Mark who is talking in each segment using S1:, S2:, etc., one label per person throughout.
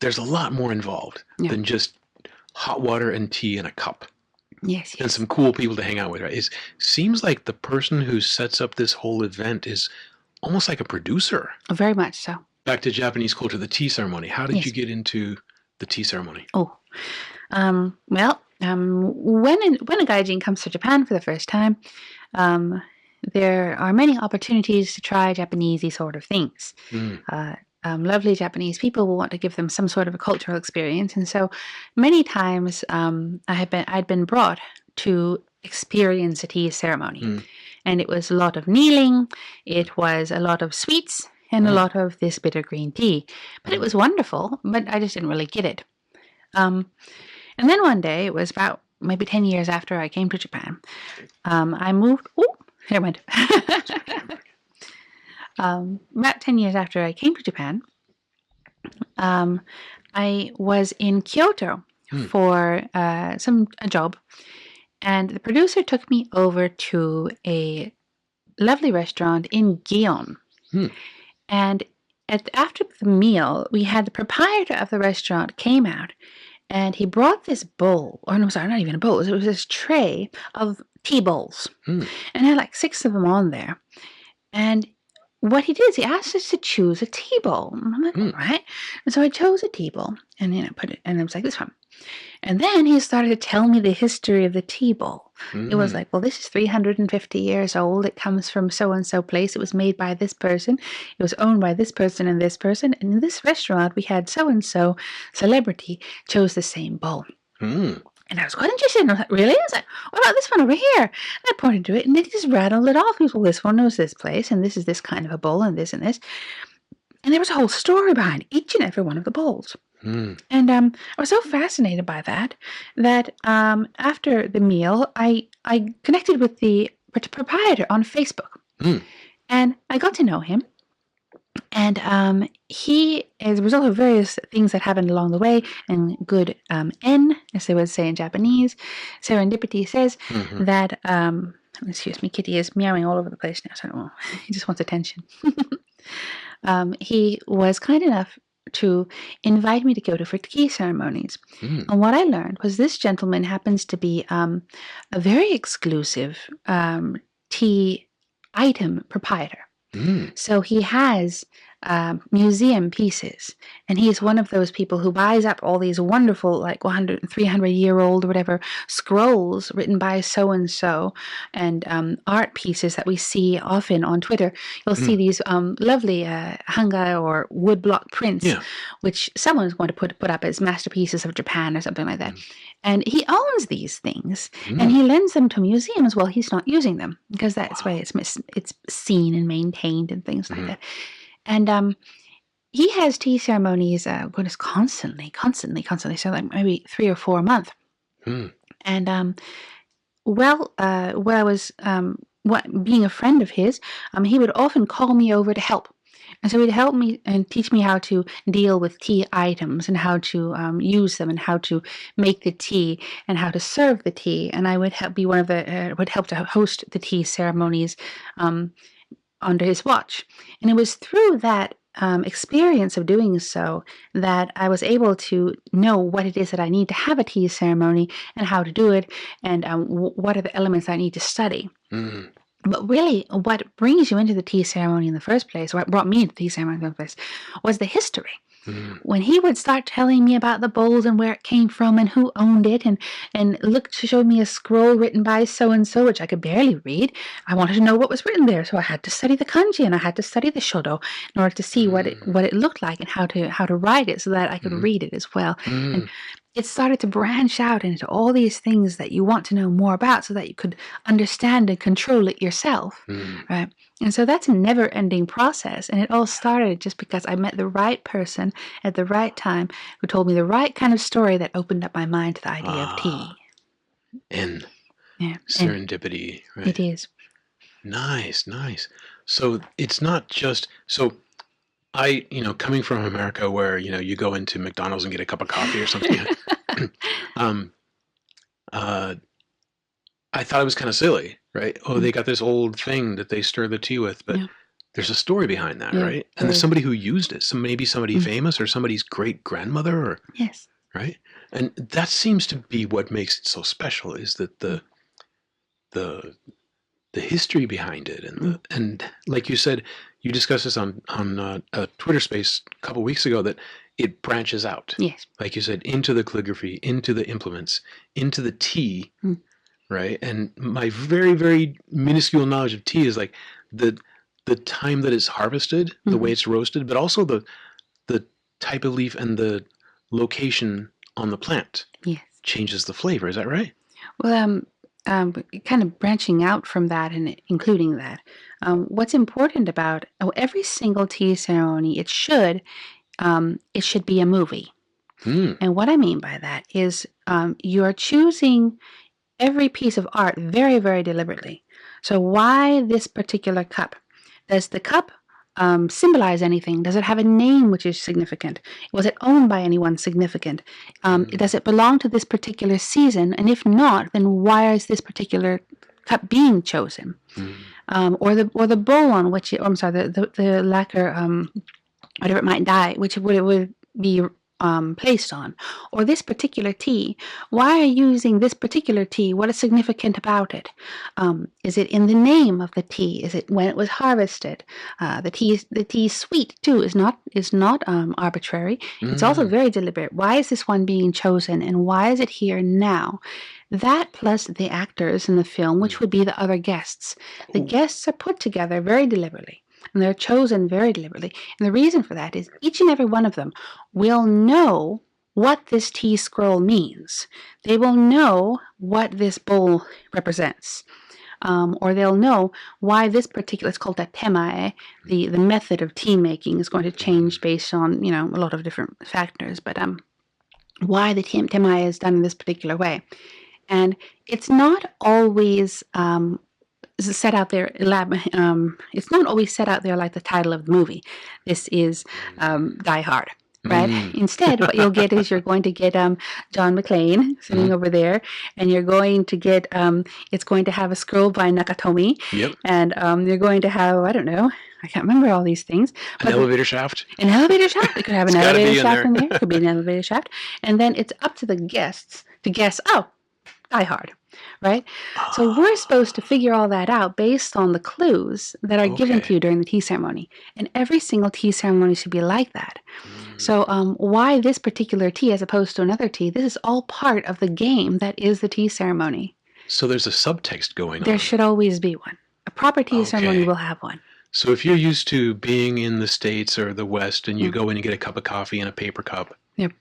S1: there's a lot more involved
S2: Yeah.
S1: than just hot water and tea in a cup
S2: Yes,
S1: and
S2: yes.
S1: some cool people to hang out with, right? It seems like the person who sets up this whole event is almost like a producer.
S2: Very much so.
S1: Back to Japanese culture, the tea ceremony. How did you
S2: Yes.
S1: get into the tea ceremony?
S2: Oh, when a gaijin comes to Japan for the first time, um, there are many opportunities to try Japanesey sort of things.
S1: Mm,
S2: Uh, Lovely Japanese people will want to give them some sort of a cultural experience, and so many times I'd been brought to experience a tea ceremony,
S1: mm,
S2: and it was a lot of kneeling, it was a lot of sweets, and a
S1: oh,
S2: lot of this bitter green tea. But it
S1: mm,
S2: was wonderful, but I just didn't really get it. Um, and then one day, it was about maybe 10 years after I came to Japan, I moved. Oh, here I went. About 10 years after I came to Japan, um, I was in Kyoto
S1: mm,
S2: for a job, and the producer took me over to a lovely restaurant in Gion.
S1: mm,
S2: And after the meal, we had the proprietor of the restaurant came out, and he brought this bowl, or no, sorry, not even a bowl. It was this tray of tea bowls,
S1: mm,
S2: and had like 6 of them on there. And what he did is he asked us to choose a tea bowl. And I'm like, all
S1: mm,
S2: right. And so I chose a tea bowl, and put it, and it was like this one. And then he started to tell me the history of the tea bowl. It was
S1: mm.
S2: like, well, this is 350 years old. It comes from so and so place. It was made by this person. It was owned by this person and this person. And in this restaurant, we had so and so celebrity chose the same bowl.
S1: Mm.
S2: And I was quite interested. And I was like, really? I was like, what about this one over here? And I pointed to it, and it just rattled it off. He was, well, this one knows this place, and this is this kind of a bowl, and this and this. And there was a whole story behind each and every one of the bowls.
S1: Mm.
S2: And I was so fascinated by that after the meal, I connected with the proprietor on Facebook,
S1: Mm.
S2: and I got to know him. And he, as a result of various things that happened along the way, and good as they would say in Japanese, serendipity says
S1: Mhm.
S2: that, excuse me, Kitty is meowing all over the place now, so I don't know. He just wants attention. He was kind enough to invite me to go to for tea ceremonies.
S1: Mm.
S2: And what I learned was this gentleman happens to be a very exclusive tea item proprietor.
S1: Mm.
S2: So he has museum pieces, and he's one of those people who buys up all these wonderful, like 100, 300-year-old or whatever scrolls written by so and so, and art pieces that we see often on Twitter. You'll see
S1: Mm.
S2: these lovely hanga or woodblock prints,
S1: Yeah.
S2: which someone is going to put up as masterpieces of Japan or something like that.
S1: Mm.
S2: And he owns these things, and
S1: Mm.
S2: he lends them to museums while he's not using them, because that's why
S1: Wow.
S2: it's seen and maintained and things like
S1: Mhm.
S2: that. And he has tea ceremonies, goodness, constantly. So like maybe 3 or 4 a month.
S1: Mm.
S2: And where I was, being a friend of his, he would often call me over to help. And so he'd help me and teach me how to deal with tea items and how to use them and how to make the tea and how to serve the tea. And I would be one of the would help to host the tea ceremonies um, under his watch. And it was through that experience of doing so that I was able to know what it is that I need to have a tea ceremony and how to do it, and what are the elements I need to study.
S1: Mm.
S2: But really, what brings you into the tea ceremony in the first place, what brought me into the tea ceremony in the first place, was the history.
S1: Mm.
S2: When he would start telling me about the bowls and where it came from and who owned it, and look to show me a scroll written by so and so, which I could barely read, I wanted to know what was written there, so I had to study the kanji and I had to study the shodo in order to see
S1: Mm.
S2: what it looked like and how to write it so that I could
S1: Mhm.
S2: read it as well. And
S1: Mm.
S2: it started to branch out into all these things that you want to know more about so that you could understand and control it yourself,
S1: Mm.
S2: right? And so that's a never-ending process, and it all started just because I met the right person at the right time who told me the right kind of story that opened up my mind to the idea of
S1: Ah.
S2: tea.
S1: And
S2: Yeah, and
S1: serendipity,
S2: it
S1: right?
S2: is.
S1: Nice, nice. So it's not just so coming from America where, you go into McDonald's and get a cup of coffee or something, um, uh, I thought it was kind of silly, right? Oh,
S2: Mm,
S1: they got this old thing that they stir the tea with, but
S2: yeah,
S1: there's a story behind that,
S2: Yeah,
S1: right? And
S2: there
S1: there's
S2: is.
S1: somebody who used it. Maybe somebody
S2: Mm.
S1: famous or somebody's great grandmother, or
S2: Yes.
S1: right. And that seems to be what makes it so special, is that the the history behind it, and
S2: Mm.
S1: and like you said, you discussed this on a Twitter space a couple weeks ago, that it branches out,
S2: Yes.
S1: like you said, into the calligraphy, into the implements, into the tea,
S2: Mm.
S1: right? And my very, very minuscule knowledge of tea is like the time that it's harvested, the way
S2: Mhm.
S1: it's roasted, but also the type of leaf and the location on the plant
S2: Yes.
S1: changes the flavor. Is that right?
S2: Well, kind of branching out from that and including that, what's important about every single tea ceremony, it should be a movie.
S1: Hmm.
S2: And what I mean by that is you're choosing every piece of art very, very deliberately. So why this particular cup? Does the cup symbolize anything? Does it have a name which is significant? Was it owned by anyone significant? Does it belong to this particular season? And if not, then why is this particular cup being chosen? Or the bowl on which I'm sorry, the lacquer, whatever it might die, which it would be placed on, or this particular tea. Why are you using this particular tea? What is significant about it? Is it in the name of the tea? Is it when it was harvested? The tea sweet too is not arbitrary. It's also very deliberate. Why is this one being chosen, and why is it here now? That plus the actors in the film, which would be the other guests. The guests are put together very deliberately, and they're chosen very deliberately. And the reason for that is each and every one of them will know what this tea scroll means. They will know what this bowl represents. Or they'll know why this particular, it's called a temae, the method of tea making is going to change based on, a lot of different factors, but why the temae is done in this particular way. And it's not always set out there. It's not always set out there like the title of the movie. This is Die Hard, right? Instead, what you'll get is you're going to get John McClane sitting over there, and you're going to get it's going to have a scroll by Nakatomi,
S1: Yep.
S2: and you're going to have, I don't know, I can't remember all these things.
S1: An elevator shaft.
S2: An elevator shaft. It could have an
S1: It's gotta
S2: elevator
S1: be in
S2: shaft in
S1: there.
S2: there. It could be an elevator shaft, and then it's up to the guests to guess. Oh, Die Hard, right? So we're supposed to figure all that out based on the clues that are given to you during the tea ceremony. And every single tea ceremony should be like that. So why this particular tea as opposed to another tea? This is all part of the game that is the tea ceremony.
S1: So there's a subtext going on.
S2: There should always be one. A proper tea ceremony will have one.
S1: So if you're used to being in the States or the West, and you go in and get a cup of coffee in a paper cup,
S2: Yep.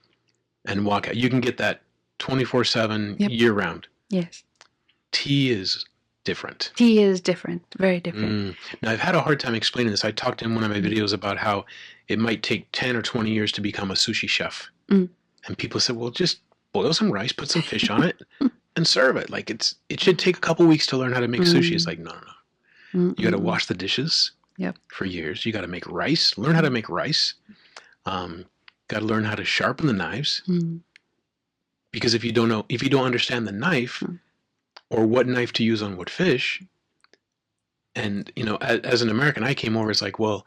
S1: and walk out, you can get that 24/7 year round.
S2: Yes.
S1: Tea is different.
S2: Tea is different, very different.
S1: Now, I've had a hard time explaining this. I talked in one of my videos about how it might take 10 or 20 years to become a sushi chef. And people said, well, just boil some rice, put some fish on it, and serve it. Like it should take a couple weeks to learn how to make sushi. It's like, no. You got to wash the dishes for years. You got to make rice, learn how to make rice. Got to learn how to sharpen the knives. Because if you don't understand the knife or what knife to use on what fish, and as an American, I came over, it's like, well,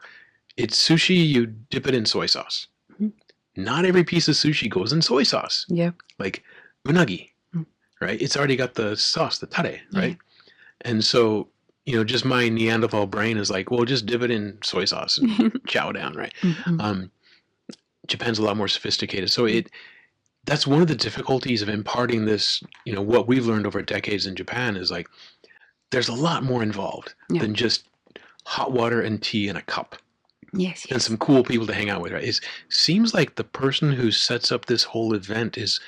S1: it's sushi, you dip it in soy sauce. Not every piece of sushi goes in soy sauce. Like unagi, right? It's already got the sauce, the tare, right? And so, just my Neanderthal brain is like, well, just dip it in soy sauce and chow down, right? Japan's a lot more sophisticated. So that's one of the difficulties of imparting this, what we've learned over decades in Japan is like, there's a lot more involved than just hot water and tea in a cup.
S2: Yes.
S1: And some cool people to hang out with, right? It seems like the person who sets up this whole event is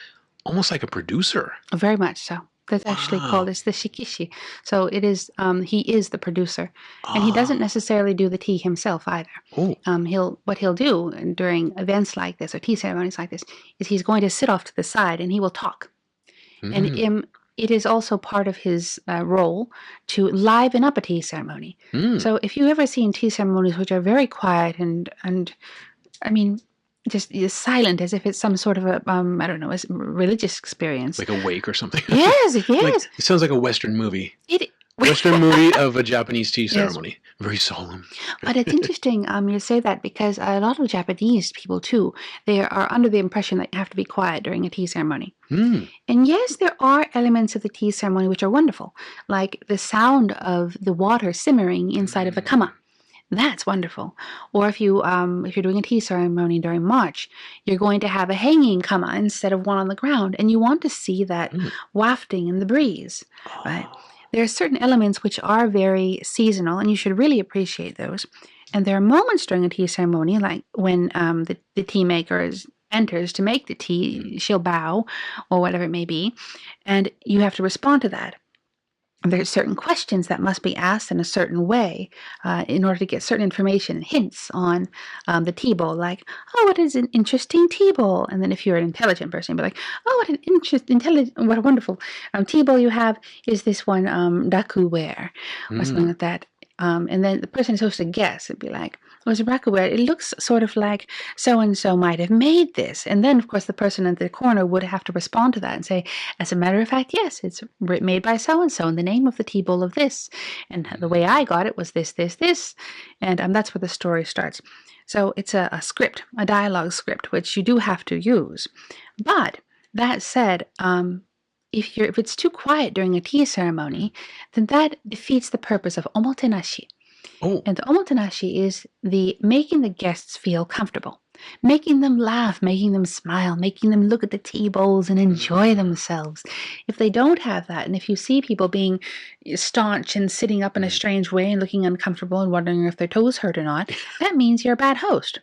S1: almost like a producer.
S2: Very much so. That's actually called, it's the shikishi. So it is, he is the producer. And he doesn't necessarily do the tea himself either. What he'll do during events like this or tea ceremonies like this is he's going to sit off to the side and he will talk. And it is also part of his role to liven up a tea ceremony. So if you've ever seen tea ceremonies which are very quiet and I mean, just silent, as if it's some sort of a I don't know, a religious experience,
S1: like a wake or something.
S2: Yes.
S1: Like, it sounds like a Western movie. Western movie of a Japanese tea
S2: Yes.
S1: ceremony. Very solemn.
S2: But it's interesting you say that because a lot of Japanese people too, they are under the impression that you have to be quiet during a tea ceremony.
S1: Mm.
S2: And yes, there are elements of the tea ceremony which are wonderful, like the sound of the water simmering inside of the kama. That's wonderful. Or if you're doing a tea ceremony during March, you're going to have a hanging kama instead of one on the ground, and you want to see that wafting in the breeze, right? There are certain elements which are very seasonal, and you should really appreciate those. And there are moments during a tea ceremony, like when the tea maker enters to make the tea, she'll bow, or whatever it may be, and you have to respond to that. There's certain questions that must be asked in a certain way in order to get certain information and hints on the tea bowl, like, oh, what is an interesting tea bowl? And then if you're an intelligent person, you'll be like, oh, what a wonderful tea bowl you have. Is this one rakuware or something like that? And then the person is supposed to guess. It'd be like, oh, it's rakuware. It looks sort of like so-and-so might have made this. And then, of course, the person in the corner would have to respond to that and say, as a matter of fact, yes, it's made by so-and-so in the name of the tea bowl of this. And the way I got it was this, this, this. And that's where the story starts. So it's a script, a dialogue script, which you do have to use. But that said, if it's too quiet during a tea ceremony, then that defeats the purpose of omotenashi.
S1: Oh.
S2: And the omotenashi is the making the guests feel comfortable, making them laugh, making them smile, making them look at the tea bowls and enjoy themselves. If they don't have that, and if you see people being staunch and sitting up in a strange way and looking uncomfortable and wondering if their toes hurt or not, that means you're a bad host.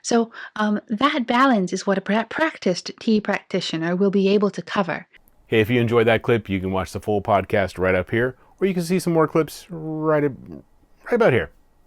S2: So that balance is what a practiced tea practitioner will be able to cover.
S3: Hey, if you enjoyed that clip, you can watch the full podcast right up here, or you can see some more clips right about here.